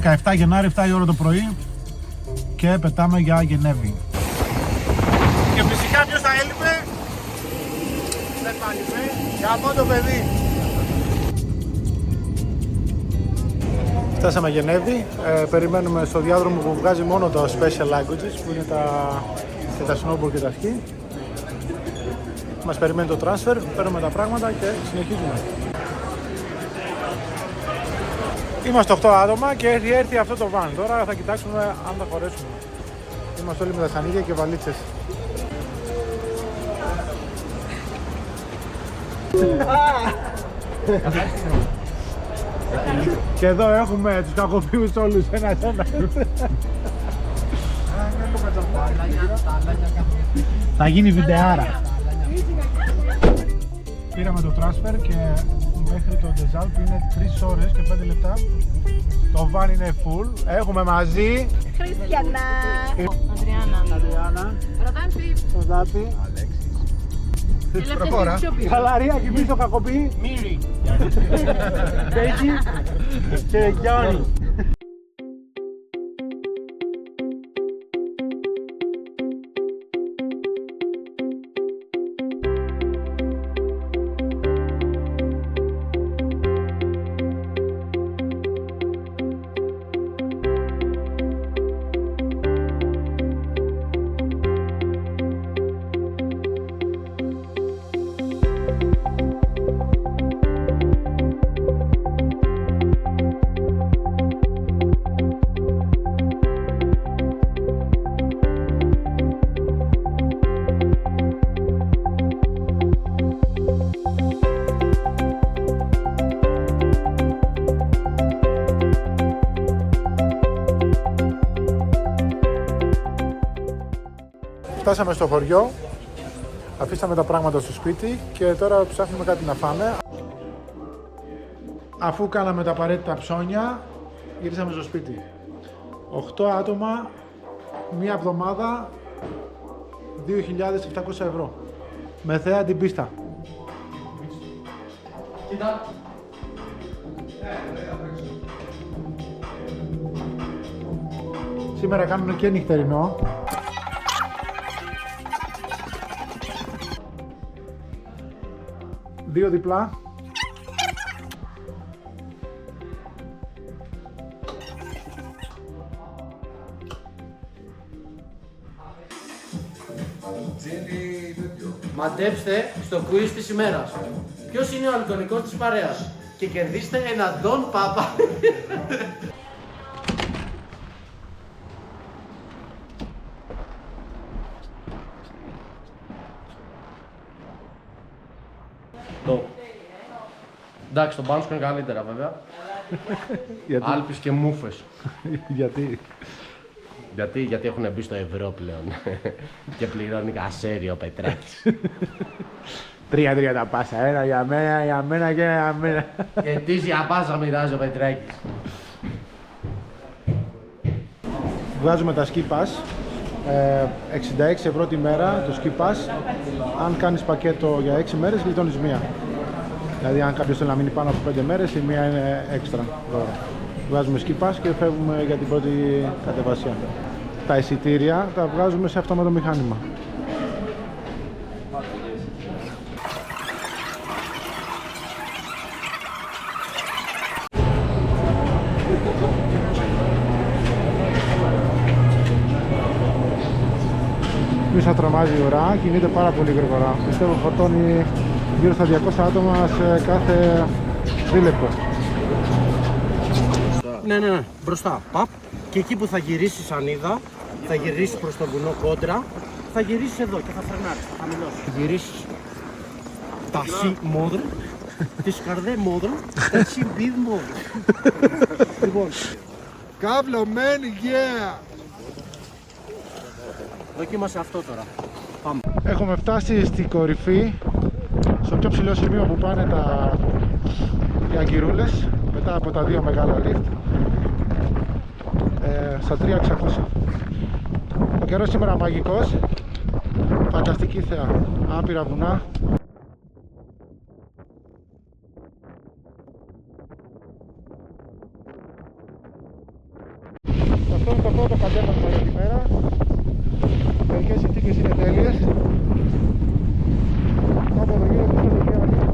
17 Γενάρη, 7 η ώρα το πρωί και πετάμε για Γενέβη. Και φυσικά ποιος θα έλειπε? Δεν θα έλειπε. Γαμώ το παιδί. Φτάσαμε Γενέβη, περιμένουμε στο διάδρομο που βγάζει μόνο τα special languages που είναι τα snowboard και τα ski. Μας περιμένει το transfer, παίρνουμε τα πράγματα και συνεχίζουμε. Είμαστε 8 άτομα και έχει έρθει αυτό το van. Τώρα θα κοιτάξουμε αν θα χωρέσουμε. Είμαστε όλοι με τα σανίδια και βαλίτσες. Και εδώ έχουμε τους κακοποιούς όλους ένα-ένα. Θα γίνει βιντεάρα. Πήραμε το transfer και μέχρι το Dezal που είναι 3 ώρες και 5 λεπτά. Το van είναι full. Έχουμε μαζί Χριστιανά, Αδριάννα, Ροδάτη, Προχώρα. Γαλαρία και πίσω κακοποιεί Μύρι, Μπέκι και Γιάννη. Φτάσαμε στο χωριό, αφήσαμε τα πράγματα στο σπίτι και τώρα ψάχνουμε κάτι να φάμε. Αφού κάναμε τα απαραίτητα ψώνια, γυρίσαμε στο σπίτι. 8 άτομα, μία εβδομάδα, 2.700 ευρώ. Με θέα την πίστα. Κοίτα. Σήμερα κάνουμε και νυχτερινό. Δύο διπλά. Μαντέψτε στο quiz της ημέρας. Ποιος είναι ο αλκοολικός της παρέας και κερδίστε ένα Don Papa. Εντάξει, τον πάνω σου είναι καλύτερα βέβαια. Άλπεις και μούφες. Γιατί έχουν μπει στο ευρώ πλέον και πληρώνει κασέρι ο Πετράκης. 3-3 τα πάσα, ένα για μένα και ένα για μένα. Και ετήσια πάσα μοιράζει ο Πετράκης. Βγάζουμε τα ski pass, 66 ευρώ τη μέρα το ski pass. Αν κάνεις πακέτο για 6 μέρες γλιτώνεις μία. Δηλαδή αν κάποιος θέλει να μείνει πάνω από 5 μέρες η μία είναι έξτρα δώρα. Βγάζουμε ski pass και φεύγουμε για την πρώτη κατεβασία. Τα εισιτήρια τα βγάζουμε σε αυτόματο μηχάνημα. Μισά τρομάζει η ώρα, κινείται πάρα πολύ γρήγορα. Πιστεύω φορτώνει γύρω στα 200 άτομα σε κάθε δίλεπτο. Ναι, μπροστά, παπ. Και εκεί που θα γυρίσεις σανίδα, θα γυρίσεις προς το βουνό κόντρα, θα γυρίσεις εδώ και θα φρενάρεις, θα χαμηλώσεις. Θα γυρίσεις τασί μόδρ, της καρδέ μόδρ, τασί μπίδ μόδρ. Λοιπόν, Καυλωμένη, yeah! δοκίμασε αυτό τώρα. Πάμε. Έχουμε φτάσει στην κορυφή, στο πιο ψηλό σημείο που πάνε οι αγκυρούλες, μετά από τα δύο μεγάλα lift, στα 3.600. Ο καιρός σήμερα μαγικός, φανταστική θέα, άπειρα βουνά. Αυτό είναι το πρώτο κατέβασμα για τη μέρα. Μερικές συνθήκες είναι τέλειες. Από εδώ γύρω πίσω το κέρασμα.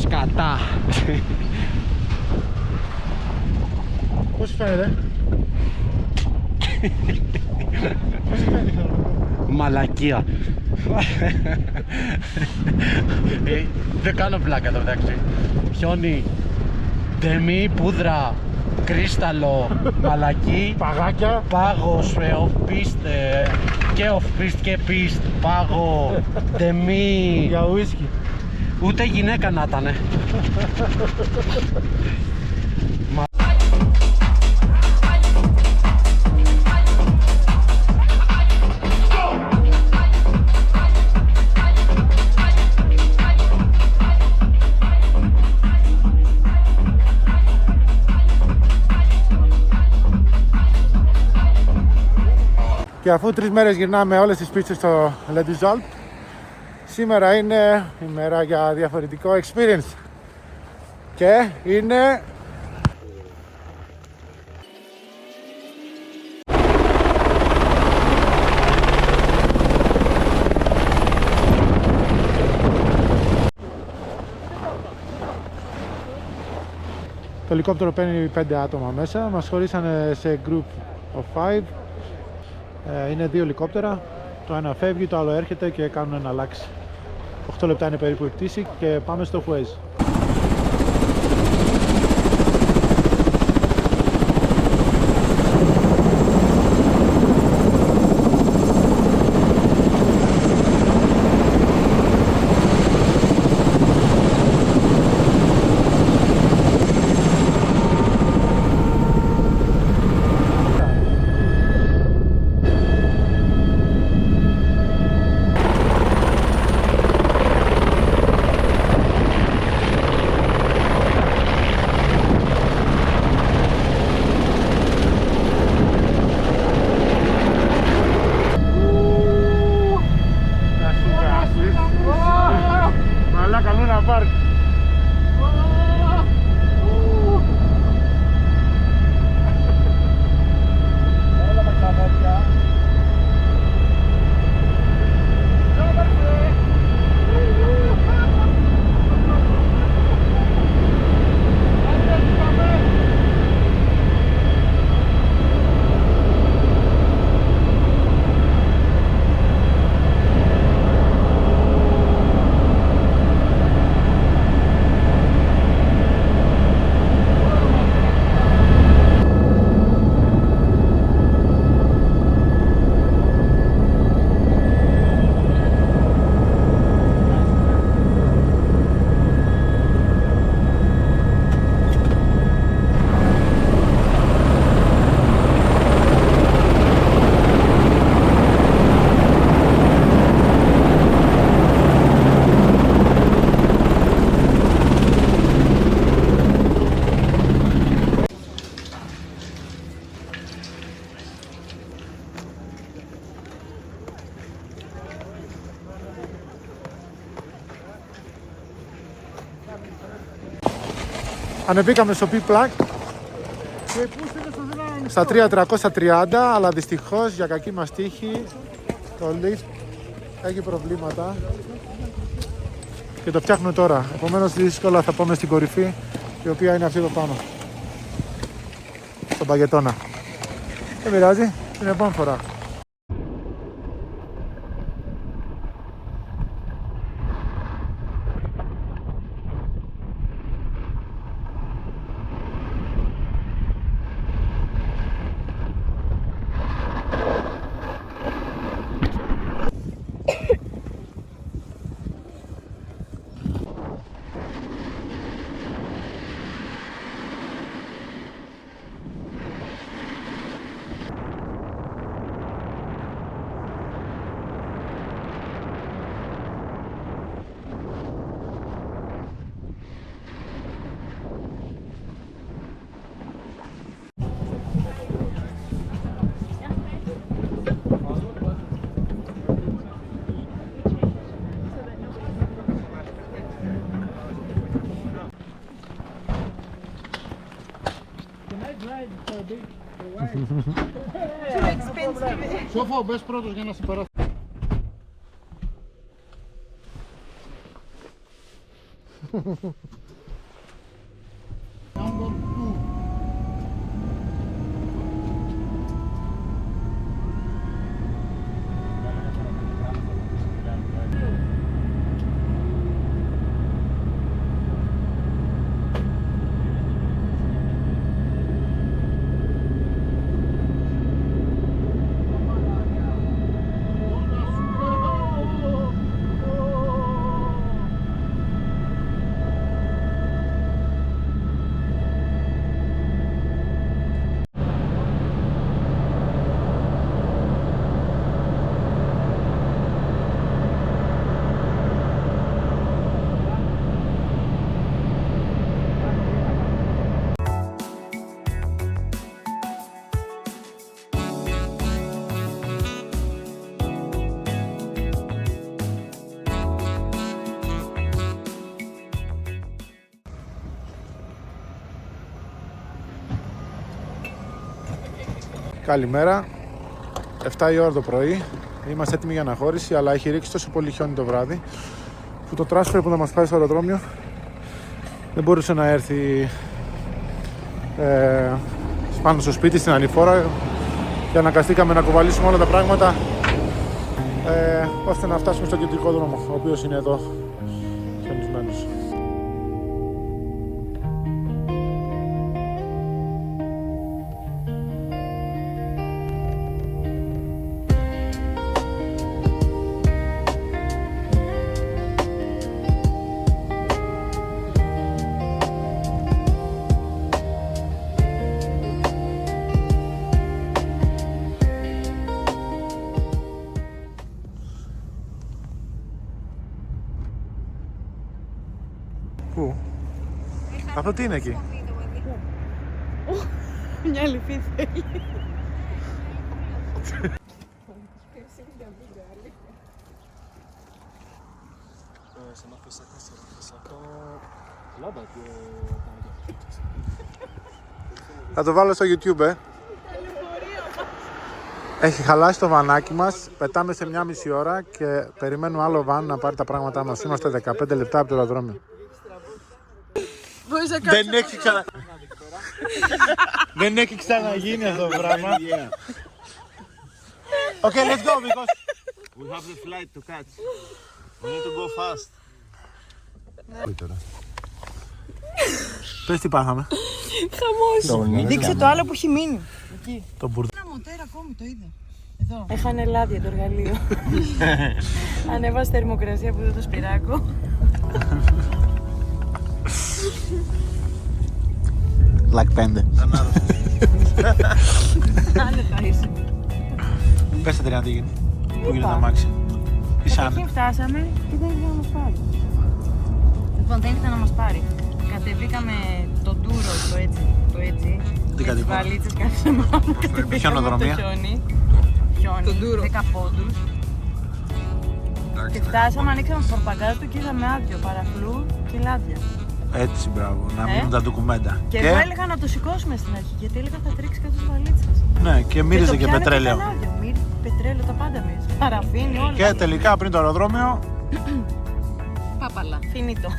Σκατά. Πώς σου φαίνεται? Πώς σου φαίνεται? Μαλακία. Δεν κάνω πλάκα εδώ μεταξύ. Χιόνι, ντεμί, πούδρα, κρίσταλο, μαλακί, Παγάκια. πάγος, off-piste και off-piste και piste, πάγο, ντεμί. Για ουίσκι. Ούτε γυναίκα να ήτανε. Και αφού 3 μέρες γυρνάμε όλες τις πίστες στο Les Deux Alpes, σήμερα είναι η μέρα για διαφορετικό experience. Και είναι... Το ελικόπτερο παίρνει 5 άτομα μέσα, μας χωρίσανε σε group of 5. Είναι 2 ελικόπτερα, το ένα φεύγει, το άλλο έρχεται και κάνουν ένα αλλάξει. 8 λεπτά είναι περίπου η πτήση και πάμε στο Fouez. Ανεβήκαμε στο P-Plug στα 3.330, αλλά δυστυχώς για κακή μας τύχη το lift έχει προβλήματα και το φτιάχνουμε τώρα. Επομένως δύσκολα θα πάμε στην κορυφή, η οποία είναι αυτή εδώ πάνω, στον Παγετώνα. Δεν πειράζει, την επόμενη φορά. Σόφο, μπες πρώτος για να σε περάσει. Καλημέρα, 7 η ώρα το πρωί, είμαστε έτοιμοι για αναχώρηση, αλλά έχει ρίξει τόσο πολύ χιόνι το βράδυ που το transfer που θα μας πάει στο αεροδρόμιο δεν μπορούσε να έρθει πάνω στο σπίτι στην ανηφόρα και αναγκαστήκαμε να κουβαλήσουμε όλα τα πράγματα ώστε να φτάσουμε στο κεντρικό δρόμο, ο οποίος είναι εδώ χιονισμένος. Πού? Αυτό τι είναι εκεί? Μια λυφή θέλει. Θα το βάλω στο YouTube, Έχει χαλάσει το βανάκι μας, πετάμε σε 1,5 ώρα και περιμένουμε άλλο βαν να πάρει τα πράγματά μας. Είμαστε 15 λεπτά από το αεροδρόμιο. Δεν έχει Δεν έχει ξαναγίνει αυτό το πράγμα. Okay, let's go because we have the flight to catch. We need to go fast. Πες τι πάθαμε. Χαμός. Δείξε το άλλο που έχει μείνει. Εκεί. Το μπουρδ... Ένα μοτέρ ακόμη, το είδα. Εδώ. Έχανε λάδια το εργαλείο. Ανέβασε θερμοκρασία που δεν το σπυράκω. Like 5. Άνετα είσαι. Πες τα τι γίνει. Πού γίνεται το μάξι. Καταρχήν φτάσαμε και δεν ήρθε να μας πάρει. Λοιπόν, δεν ήρθε να μας πάρει. Κατεβήκαμε το ντούρο, το έτσι. Τις βαλίτσες κάτσαμε πάνω. Χιονοδρομία. Χιόνι, 10 πόντους. Και φτάσαμε, ανοίξαμε το πορπαγκάζ του και είδαμε άδειο, παραφλού και λάδια. Έτσι, μπράβο, να μείνουν τα ντοκουμέντα. Και εγώ έλεγα να το σηκώσουμε στην αρχή, γιατί έλεγα θα τρίξει κάτω στις βαλίτσες. Ναι, και μύριζε και πετρέλαιο. Μύριζε πετρέλαιο, τα πάντα μύριζε. Παραφίνι, όλα. Και τελικά πριν το αεροδρόμιο, Πάπαλα. Φινίτο.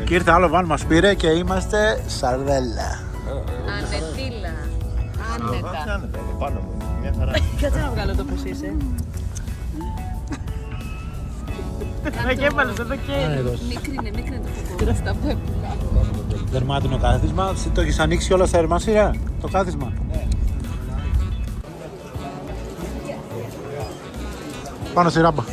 και ήρθε άλλο βαν, μας πήρε και είμαστε Σαρδέλα. Ανετήλα. Άνετα. Άνετα, είναι πάνω μου. Μια χαρά. Κάτσε να βγάλω το πως είσαι. Και έβαλες εδώ και... Μίκρινε το φωκό στα πέπουλα. Δερμάτινο κάθισμα. Εσύ το έχεις ανοίξει όλα στα ερμασίρα, το κάθισμα. Πάνω στη ράμπα.